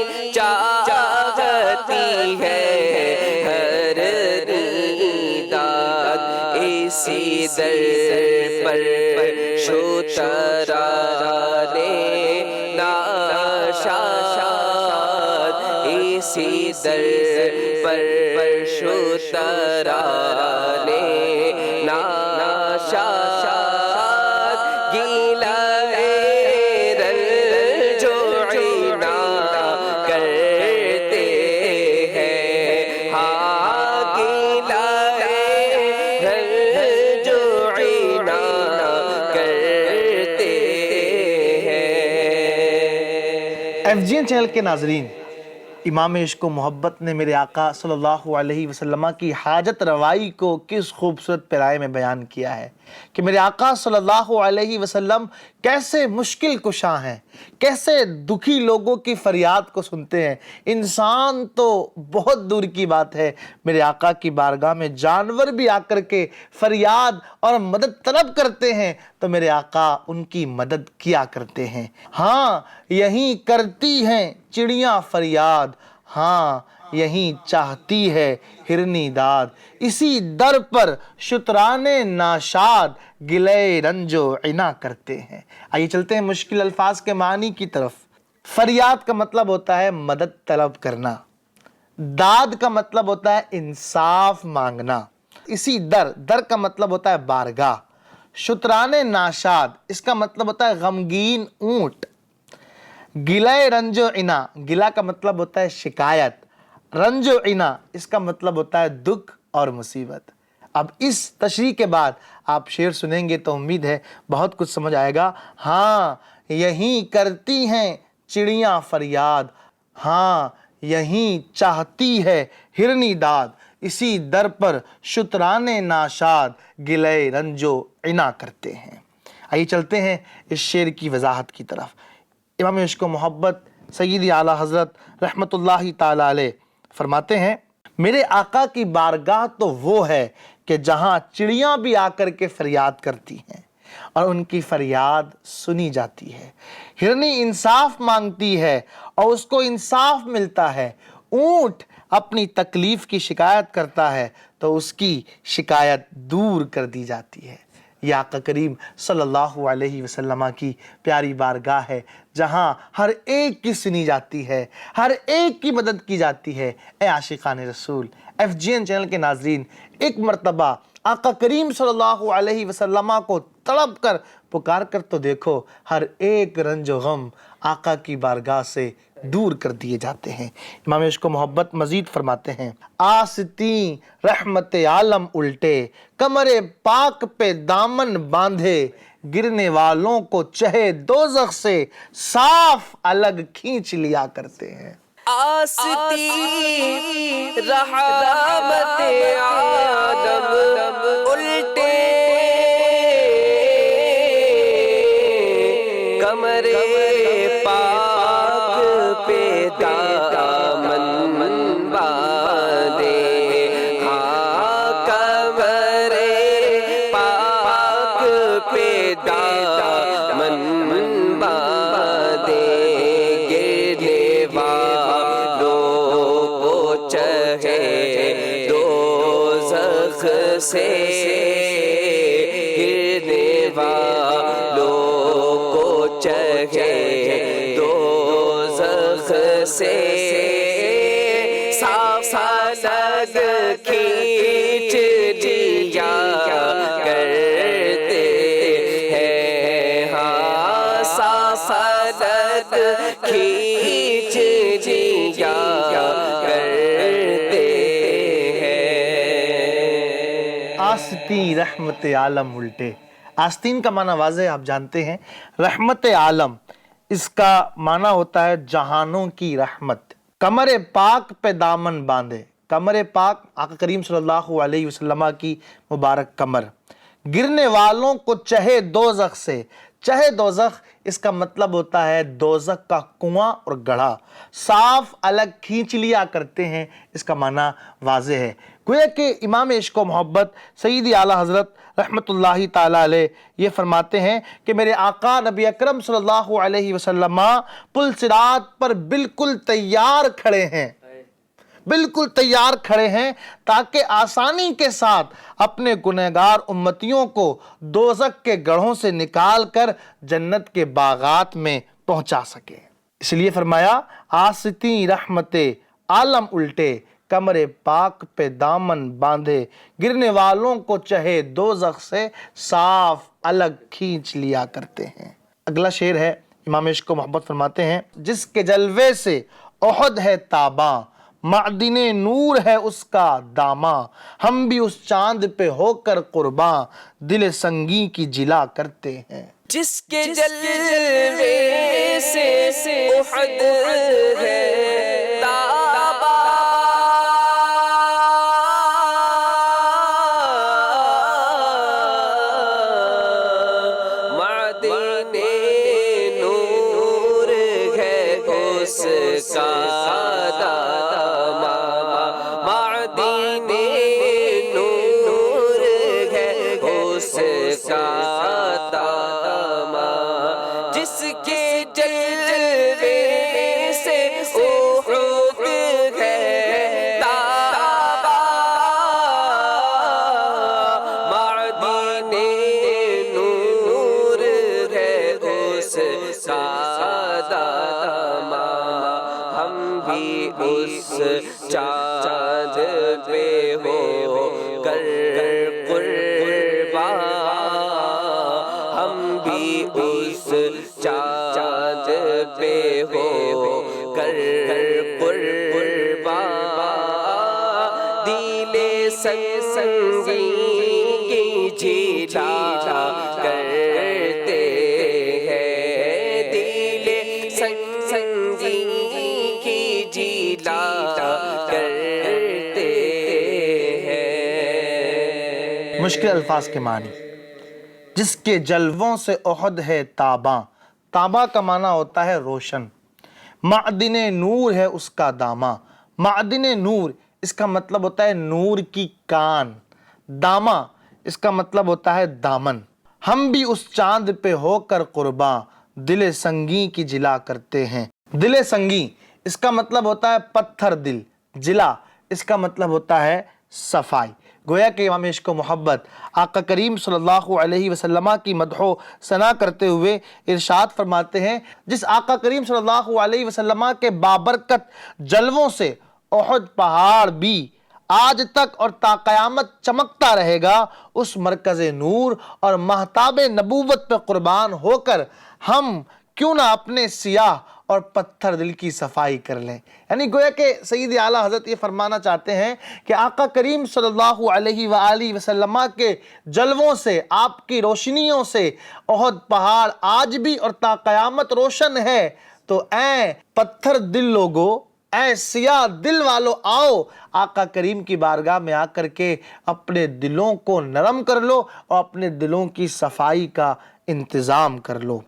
چاہتی ہے ہرنی داد، اسی در پر شتران ناشاد، اسی در پر شتران ناشاد، گیلا رنج و عنا کرتے ہیں، ہاں گیلا رنج و عنا کرتے ہیں۔ FGN چینل کے ناظرین، امام عشق و محبت نے میرے آقا صلی اللہ علیہ وسلم کی حاجت روائی کو کس خوبصورت پیرائے میں بیان کیا ہے کہ میرے آقا صلی اللہ علیہ وسلم کیسے مشکل کشاں ہیں، کیسے دکھی لوگوں کی فریاد کو سنتے ہیں۔ انسان تو بہت دور کی بات ہے، میرے آقا کی بارگاہ میں جانور بھی آ کر کے فریاد اور مدد طلب کرتے ہیں تو میرے آقا ان کی مدد کیا کرتے ہیں۔ ہاں یہیں کرتی ہیں چڑیاں فریاد، ہاں یہیں چاہتی ہے ہرنی داد، اسی در پر شتران ناشاد، گلے رنج و عنا کرتے ہیں۔ آئیے چلتے ہیں مشکل الفاظ کے معنی کی طرف۔ فریاد کا مطلب ہوتا ہے مدد طلب کرنا، داد کا مطلب ہوتا ہے انصاف مانگنا، اسی در کا مطلب ہوتا ہے بارگاہ. شتران ناشاد اس کا مطلب ہوتا ہے غمگین اونٹ. گلہ رنج و عنا، گلہ کا مطلب ہوتا ہے شکایت، رنج و عنا اس کا مطلب ہوتا ہے دکھ اور مصیبت. اب اس تشریح کے بعد آپ شعر سنیں گے تو امید ہے بہت کچھ سمجھ آئے گا. ہاں یہیں کرتی ہیں چڑیاں فریاد، ہاں یہیں چاہتی ہے ہرنی داد، اسی در پر شتران ناشاد گلہ رنج و عنا کرتے ہیں. آئیے چلتے ہیں اس شعر کی وضاحت کی طرف. امام عشق و محبت سیدی اعلیٰ حضرت رحمت اللہ تعالی علیہ فرماتے ہیں، میرے آقا کی بارگاہ تو وہ ہے کہ جہاں چڑیاں بھی آ کر کے فریاد کرتی ہیں اور ان کی فریاد سنی جاتی ہے. ہرنی انصاف مانگتی ہے اور اس کو انصاف ملتا ہے. اونٹ اپنی تکلیف کی شکایت کرتا ہے تو اس کی شکایت دور کر دی جاتی ہے. یہ آقا کریم صلی اللہ علیہ وسلم کی پیاری بارگاہ ہے جہاں ہر ایک کی سنی جاتی ہے، ہر ایک کی مدد کی جاتی ہے. اے عاشقان رسول، FGN چینل کے ناظرین، ایک مرتبہ آقا کریم صلی اللہ علیہ وسلم کو تڑپ کر پکار کر تو دیکھو، ہر ایک رنج و غم آقا کی بارگاہ سے دور کر دیے جاتے ہیں. امام عشق و محبت مزید فرماتے ہیں، آستیں رحمت عالم الٹے، کمر پاک پہ دامن باندھے، گرنے والوں کو چہے دوزخ سے صاف الگ کھینچ لیا کرتے ہیں. آستی رحمت آدم الٹے، کمر پاک پہ دامن باندھے، ہاں کمر پاک پہ دامن باندھے، گرنے والوں کو چہے دوزخ سے، گرنے والوں کو چہے دوزخ سے، صاف الگ کھینچ لیا کرتے ہیں، ہاں صاف الگ کھینچ لیا کرتے ہیں. آستین رحمت عالم الٹے. آستین کا معنی واضح آپ جانتے ہیں. رحمت عالم اس کا معنی ہوتا ہے جہانوں کی رحمت. کمر پاک پہ دامن باندھے، کمر پاک آقا کریم صلی اللہ علیہ وسلم کی مبارک کمر. گرنے والوں کو چہے دوزخ سے، چہے دوزخ اس کا مطلب ہوتا ہے دوزخ کا کنواں اور گڑھا. صاف الگ کھینچ لیا کرتے ہیں اس کا معنی واضح ہے. گویا کہ امام عشق و محبت سیدی اعلیٰ حضرت رحمت اللہ تعالی علیہ یہ فرماتے ہیں کہ میرے آقا نبی اکرم صلی اللہ علیہ وسلم پل صراط پر بالکل تیار کھڑے ہیں، بالکل تیار کھڑے ہیں تاکہ آسانی کے ساتھ اپنے گنہگار امتیوں کو دوزخ کے گڑھوں سے نکال کر جنت کے باغات میں پہنچا سکے. اس لیے فرمایا آستیں رحمت عالم الٹے، کمر پاک پہ دامن باندھے، گرنے والوں کو چہے دوزخ سے صاف الگ کھینچ لیا کرتے ہیں. اگلا شعر ہے، امام عشق و محبت فرماتے ہیں، جس کے جلوے سے احد ہے تاباں، معدن نور ہے اس کا داماں، ہم بھی اس چاند پہ ہو کر قرباں، دل سنگی کی جلا کرتے ہیں. جس کے جلوے سے احد ہے تاباں، معدن نور ہے اس کا داماں، معدن نور ہے اس کا داماں، جس کے جلوے سے احد ہے تاباں، معدن نور ہے اس کا داماں، ہم بھی اس چاند پہ ہو کر قربان، ہم بھی اس چاند پہ ہو کر قربان، دل سنگی کی جھیلا کرتے ہیں، دل سنگی کی جھیلا کرتے ہیں۔ مشکل الفاظ کے معنی: جس کے جلووں سے احد ہے تاباں، تاباں کا معنی ہوتا ہے روشن، معدن نور ہے اس کا داماں، معدن نور اس کا مطلب ہوتا ہے نور کی کان، داماں اس کا مطلب ہوتا ہے دامن۔ ہم بھی اس چاند پہ ہو کر قرباں، دل سنگی کی جلا کرتے ہیں۔ دل سنگی اس کا مطلب ہوتا ہے پتھر دل، جلا اس کا مطلب ہوتا ہے صفائی۔ گویا کہ امام عشق و محبت آقا کریم صلی اللہ علیہ وسلم کی مدح و ثنا کرتے ہوئے ارشاد فرماتے ہیں، جس آقا کریم صلی اللہ علیہ وسلم کے بابرکت جلووں سے احد پہاڑ بھی آج تک اور تا قیامت چمکتا رہے گا، اس مرکز نور اور مہتاب نبوت پہ قربان ہو کر ہم کیوں نہ اپنے سیاہ اور پتھر دل کی صفائی کر لیں۔ یعنی گویا کہ سید اعلیٰ حضرت یہ فرمانا چاہتے ہیں کہ آقا کریم صلی اللہ علیہ وآلہ وسلم کے جلووں سے، آپ کی روشنیوں سے احد پہاڑ آج بھی اور تا قیامت روشن ہے، تو اے پتھر دل لوگو، اے سیاہ دل والو، آؤ آقا کریم کی بارگاہ میں آ کر کے اپنے دلوں کو نرم کر لو اور اپنے دلوں کی صفائی کا انتظام کر لو۔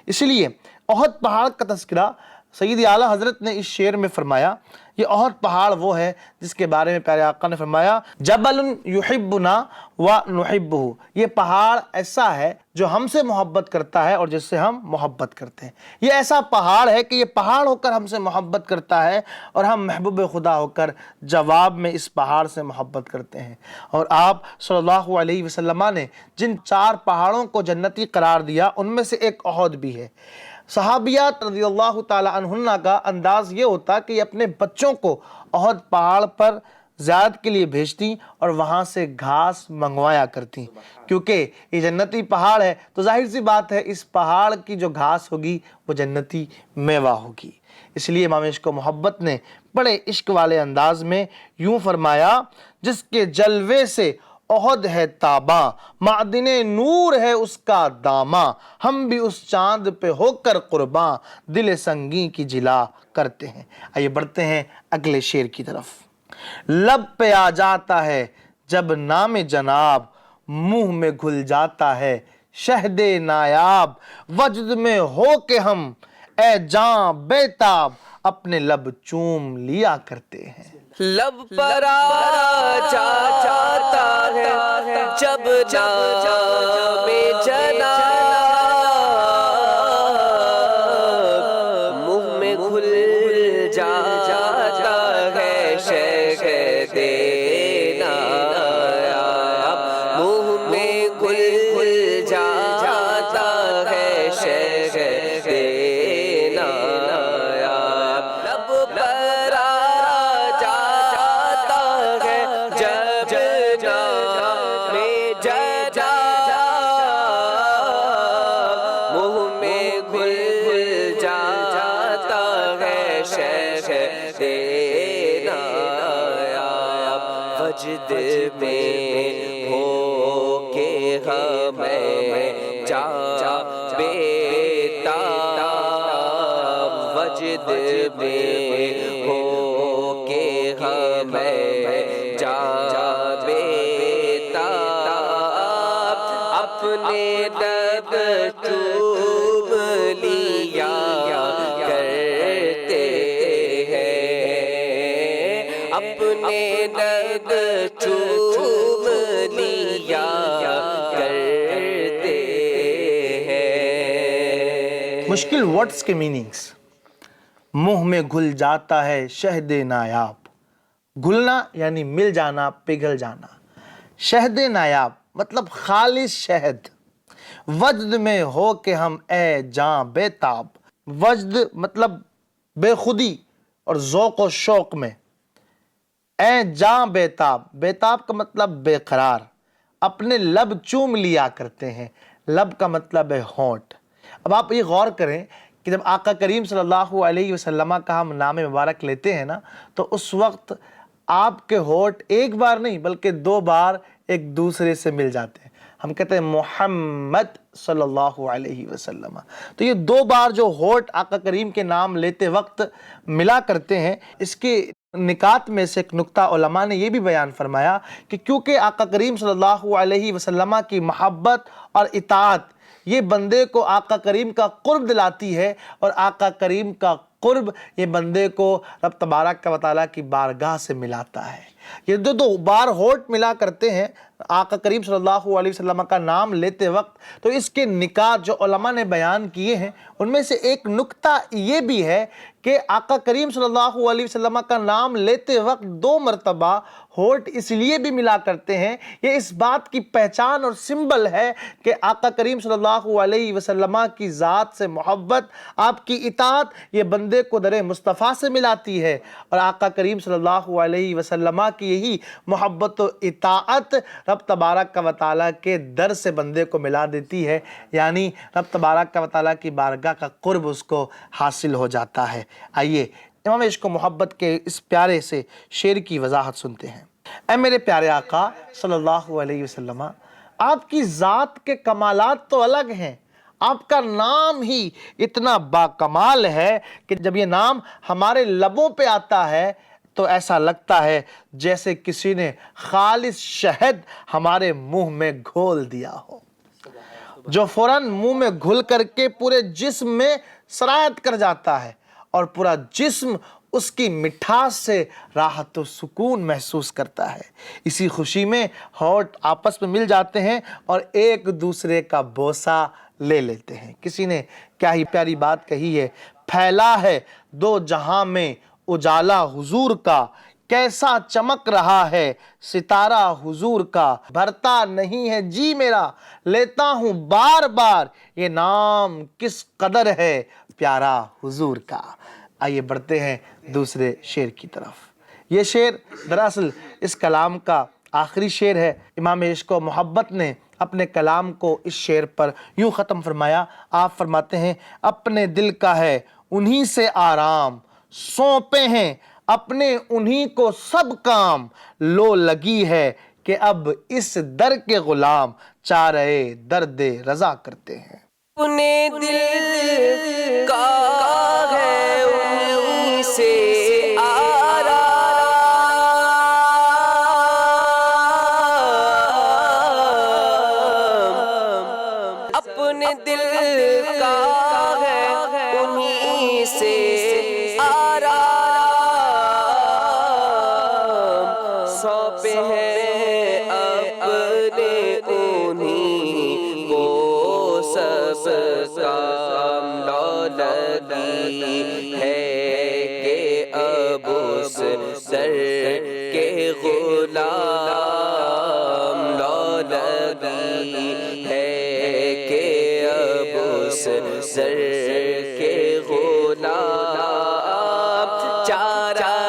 اس لیے احد پہاڑ کا تذکرہ سید اعلیٰ حضرت نے اس شعر میں فرمایا۔ یہ احد پہاڑ وہ ہے جس کے بارے میں پیارے آقا نے فرمایا، جبل یحبنا ونحبہ، یہ پہاڑ ایسا ہے جو ہم سے محبت کرتا ہے اور جس سے ہم محبت کرتے ہیں۔ یہ ایسا پہاڑ ہے کہ یہ پہاڑ ہو کر ہم سے محبت کرتا ہے اور ہم محبوب خدا ہو کر جواب میں اس پہاڑ سے محبت کرتے ہیں۔ اور آپ صلی اللہ علیہ وسلم نے جن 4 پہاڑوں کو جنتی قرار دیا ان میں سے ایک احد بھی ہے۔ صحابیات رضی اللہ تعالی عنہن کا انداز یہ ہوتا کہ یہ اپنے بچوں کو احد پہاڑ پر زیارت کے لیے بھیجتی اور وہاں سے گھاس منگوایا کرتی، کیونکہ یہ جنتی پہاڑ ہے تو ظاہر سی بات ہے اس پہاڑ کی جو گھاس ہوگی وہ جنتی میوہ ہوگی۔ اس لیے امام عشق و محبت نے بڑے عشق والے انداز میں یوں فرمایا، جس کے جلوے سے احد ہے تاباں، معدن نور ہے اس کا داماں، ہم بھی اس چاند پہ ہو کر قرباں، دل سنگی کی جلا کرتے ہیں۔ آئیے بڑھتے ہیں اگلے شعر کی طرف۔ لب پہ آ جاتا ہے جب نام جناب، منہ میں گھل جاتا ہے شہد نایاب، وجد میں ہو کے ہم اے جاں بے-تاب، اپنے لب چوم لیا کرتے ہیں۔ لب پر آ جاتا ہے جب نام جناب، منہ میں گھل جاتا ہے شہد نایاب، منہ میں گھل جاتا ہے شہد نایاب، لب پر آ جاتا ہے جب نام جناب، منہ میں گھل جاتا ہے شہد نایاب، وجد میں ہو کے ہمیں جا بے-تاب، وجد میں ہو کے ہمیں جا بے-تاب، اپنے لب چوم لیا کرتے ہیں، اپنے لب چوم لیا کرتے ہیں۔ مشکل ورڈز کے میننگز: منہ میں گھل جاتا ہے شہد نایاب، گھلنا یعنی مل جانا، پگھل جانا، شہد نایاب مطلب خالص شہد، وجد میں ہو کہ ہم اے جاں بے تاب، وجد مطلب بے خودی اور ذوق و شوق میں، اے جاں بیتاب، بیتاب کا مطلب بے قرار، اپنے لب چوم لیا کرتے ہیں، لب کا مطلب ہے ہونٹ۔ اب آپ یہ غور کریں کہ جب آقا کریم صلی اللہ علیہ وسلم کا ہم نام مبارک لیتے ہیں نا، تو اس وقت آپ کے ہونٹ ایک بار نہیں بلکہ 2 بار ایک دوسرے سے مل جاتے ہیں۔ ہم کہتے ہیں محمد صلی اللہ علیہ وسلم، تو یہ 2 بار جو ہونٹ آقا کریم کے نام لیتے وقت ملا کرتے ہیں، اس کے نکات میں سے ایک نکتہ علماء نے یہ بھی بیان فرمایا کہ کیونکہ آقا کریم صلی اللہ علیہ وسلم کی محبت اور اطاعت یہ بندے کو آقا کریم کا قرب دلاتی ہے، اور آقا کریم کا قرب یہ بندے کو رب تبارک و تعالیٰ کی بارگاہ سے ملاتا ہے۔ یہ 2 بار ہونٹ ملا کرتے ہیں آقا کریم صلی اللہ علیہ وسلم کا نام لیتے وقت، تو اس کے نکات جو علماء نے بیان کیے ہیں ان میں سے ایک نکتہ یہ بھی ہے کہ آقا کریم صلی اللہ علیہ وسلم کا نام لیتے وقت 2 مرتبہ ہونٹ اس لیے بھی ملا کرتے ہیں، یہ اس بات کی پہچان اور سمبل ہے کہ آقا کریم صلی اللہ علیہ وسلم کی ذات سے محبت، آپ کی اطاعت یہ بندے کو در مصطفیٰ سے ملاتی ہے، اور آقا کریم صلی اللہ علیہ وسلم کی یہی محبت و اطاعت رب تبارک و تعالیٰ کے در سے بندے کو ملا دیتی ہے، یعنی رب تبارک و تعالیٰ کی بارگاہ کا قرب اس کو حاصل ہو جاتا ہے۔ آئیے امام عشق و محبت کے اس پیارے سے شعر کی وضاحت سنتے ہیں۔ اے میرے پیارے آقا صلی اللہ علیہ وسلم، آپ کی ذات کے کمالات تو الگ ہیں، آپ کا نام ہی اتنا باکمال ہے کہ جب یہ نام ہمارے لبوں پہ آتا ہے تو ایسا لگتا ہے جیسے کسی نے خالص شہد ہمارے منہ میں گھول دیا ہو، جو فوراً منہ میں گھل کر کے پورے جسم میں سرایت کر جاتا ہے، اور پورا جسم اس کی مٹھاس سے راحت و سکون محسوس کرتا ہے۔ اسی خوشی میں ہونٹ آپس میں مل جاتے ہیں اور ایک دوسرے کا بوسہ لے لیتے ہیں۔ کسی نے کیا ہی پیاری بات کہی ہے، پھیلا ہے 2 جہاں میں اجالا حضور کا، کیسا چمک رہا ہے ستارہ حضور کا، بھرتا نہیں ہے جی میرا لیتا ہوں بار بار، یہ نام کس قدر ہے پیارا حضور کا۔ آئیے بڑھتے ہیں دوسرے شعر کی طرف۔ یہ شعر دراصل اس کلام کا آخری شعر ہے۔ امام عشق و محبت نے اپنے کلام کو اس شعر پر یوں ختم فرمایا۔ آپ فرماتے ہیں، اپنے دل کا ہے انہی سے آرام، سونپے ہیں اپنے انہی کو سب کام، لو لگی ہے کہ اب اس در کے غلام، چارہ درد رضا کرتے ہیں۔ اپنے دل کا ہے انہی سے آرام، اپنے دل کا ہے انہی سے آرام، سونپے ہیں اپنے انہی کو سب کام، لو لگی ہے کہ اب اس در کے غلام، لو لگی ہے کہ اب اس در کے غلام، چارہ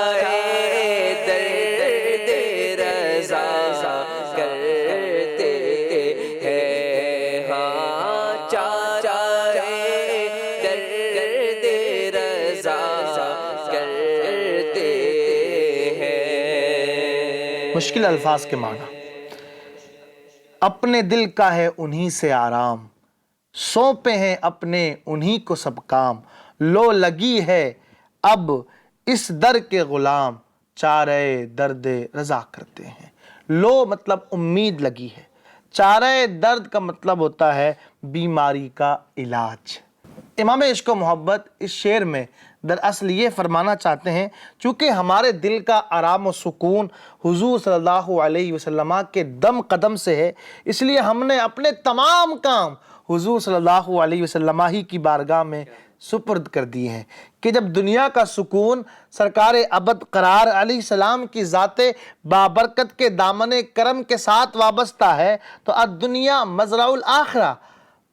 درد رضا کرتے ہیں، ہاں چارہ درد رضا کرتے ہیں۔ مشکل الفاظ کے معنی، اپنے دل کا ہے انہی سے آرام، سونپے ہیں اپنے انہی کو سب کام، لو لگی ہے اب اس در کے غلام، چارہ درد رضا کرتے ہیں۔ لو مطلب امید لگی ہے، چارہ درد کا مطلب ہوتا ہے بیماری کا علاج۔ امام عشق و محبت اس شعر میں دراصل یہ فرمانا چاہتے ہیں، چونکہ ہمارے دل کا آرام و سکون حضور صلی اللہ علیہ وسلم کے دم قدم سے ہے، اس لیے ہم نے اپنے تمام کام حضور صلی اللہ علیہ وسلم ہی کی بارگاہ میں سپرد کر دیے ہیں، کہ جب دنیا کا سکون سرکار ابد قرار علیہ السلام کی ذات بابرکت کے دامن کرم کے ساتھ وابستہ ہے، تو الدنیا مزرع الآخرہ،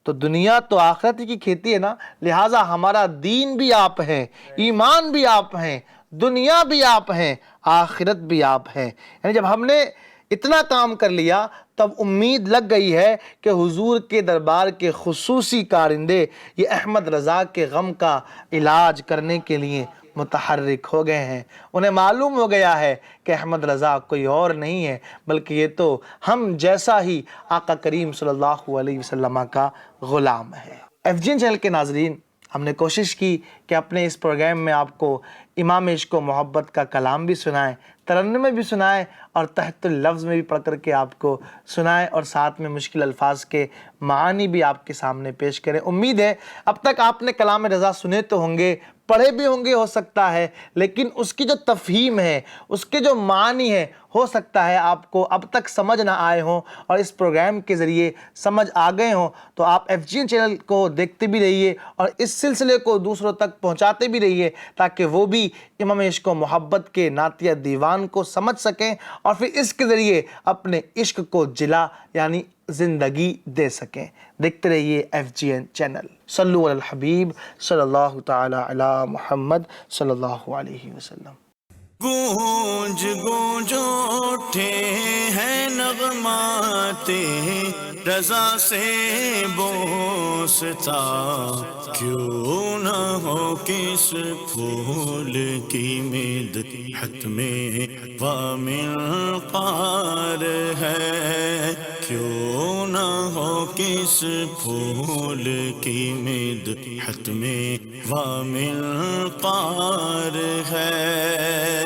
تو دنیا تو آخرت کی کھیتی ہے نا، لہٰذا ہمارا دین بھی آپ ہیں، ایمان بھی آپ ہیں، دنیا بھی آپ ہیں، آخرت بھی آپ ہیں۔ یعنی جب ہم نے اتنا کام کر لیا تب امید لگ گئی ہے کہ حضور کے دربار کے خصوصی کارندے یہ احمد رضا کے غم کا علاج کرنے کے لیے متحرک ہو گئے ہیں۔ انہیں معلوم ہو گیا ہے کہ احمد رضا کوئی اور نہیں ہے بلکہ یہ تو ہم جیسا ہی آقا کریم صلی اللہ علیہ وسلم کا غلام ہے۔ FGN چینل کے ناظرین، ہم نے کوشش کی کہ اپنے اس پروگرام میں آپ کو امام عشق و محبت کا کلام بھی سنائیں، ترنم میں بھی سنائیں اور تحت اللفظ میں بھی پڑھ کر کے آپ کو سنائیں اور ساتھ میں مشکل الفاظ کے معانی بھی آپ کے سامنے پیش کریں۔ امید ہے اب تک آپ نے کلام رضا سنے تو ہوں گے، پڑھے بھی ہوں گے ہو سکتا ہے، لیکن اس کی جو تفہیم ہے، اس کے جو معنی ہے، ہو سکتا ہے آپ کو اب تک سمجھ نہ آئے ہوں اور اس پروگرام کے ذریعے سمجھ آ گئے ہوں۔ تو آپ FGN چینل کو دیکھتے بھی رہیے اور اس سلسلے کو دوسروں تک پہنچاتے بھی رہیے تاکہ وہ بھی امام عشق و محبت کے نعتیہ دیوان کو سمجھ سکیں اور پھر اس کے ذریعے اپنے عشق کو جلا یعنی زندگی دے سکیں۔ دیکھتے رہیے FGN چینل۔ صلو علی الحبیب صلی اللہ تعالی علی محمد صلی اللہ علیہ وسلم۔ گونج گونج اٹھے ہیں نغمات رضا سے بوستا، کیوں نہ ہو کس پھول کی مدحت میں وامن قار ہے، کیوں نہ ہو کس پھول کی مدحت میں وامن قار ہے۔